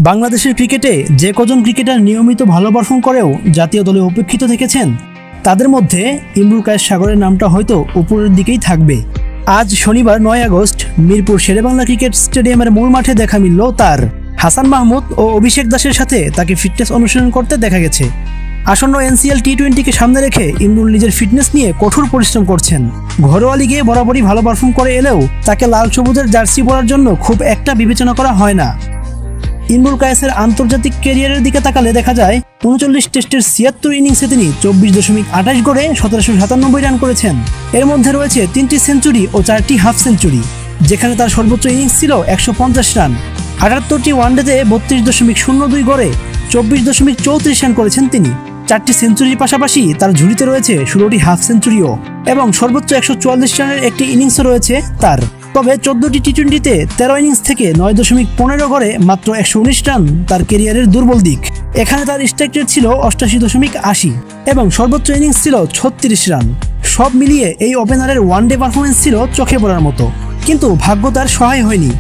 বাংলাদেশের ক্রিকেটে যে কজন ক্রিকেটার নিয়মিত ভালো পারফর্ম করেও জাতীয় দলে উপেক্ষিত থেকেছেন তাদের মধ্যে ইমরুল কায়েস সাগরের নামটা হয়তো উপরের দিকেই থাকবে। আজ শনিবার 9 আগস্ট মিরপুর শেরেবাংলা ক্রিকেট স্টেডিয়ামের মূল মাঠে দেখা মিলল তার। হাসান মাহমুদ ও অভিষেক দাসের সাথে তাকে ফিটনেস অনুশীলন করতে দেখা গেছে। আসন্ন NCL T20কে সামনে রেখে ইমরুল নিজের ফিটনেস নিয়ে কঠোর পরিশ্রম করছেন। ঘরোয়া লিগে বরাবরই ভালো পারফর্ম করে এলেও তাকে লাল সবুজের জার্সি পরার জন্য খুব একটা বিবেচনা করা হয় না। ইমরুল কায়েসের আন্তর্জাতিক ক্যারিয়ারের দিকে তাকালে দেখা যায় 39 টেস্টের 76 ইনিংসে তিনি 24.28 গড়ে 1797 রান করেছেন। এর মধ্যে রয়েছে 3টি সেঞ্চুরি ও 4টি হাফ সেঞ্চুরি, যেখানে তার সর্বোচ্চ ইনিংস ছিল 150 রান। 78টি ওয়ানডেতে 32.02 গড়ে 24.34 রান করেছেন তিনি। 4টি সেঞ্চুরির পাশাপাশি তার ঝুলিতে রয়েছে 16টি হাফ সেঞ্চুরিও এবং সর্বোচ্চ 144 রানের একটি ইনিংসও রয়েছে তার। তবে 14টি টি20তে 13 ইনিংস থেকে 9.15 গড়ে মাত্র 119 রান তার ক্যারিয়ারের দুর্বল দিক। এখানে তার স্ট্রাইক রেট ছিল 88.80 এবং সর্বোচ্চ ইনিংস ছিল 36 রান। সব মিলিয়ে এই ওপেনারের ওয়ানডে পারফরমেন্স ছিল চোখে পড়ার মতো, কিন্তু ভাগ্য তার সহায় হয়নি।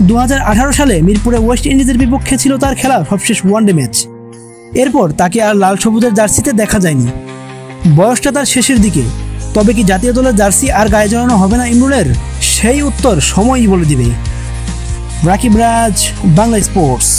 2018 সালে মিরপুরে ওয়েস্ট ইন্ডিজের বিপক্ষে ছিল তার খেলা সবশেষ ওয়ানডে ম্যাচ। এরপর তাকে আর লাল সবুজের জার্সিতে দেখা যায়নি। বয়সটা তার শেষের দিকে, তবে কি জাতীয় দলের জার্সি আর গায়ে জড়ানো হবে না ইমরুলের? সেই উত্তর সময়ই বলে দিবে। রাকিব রাজ, বাংলা স্পোর্টস।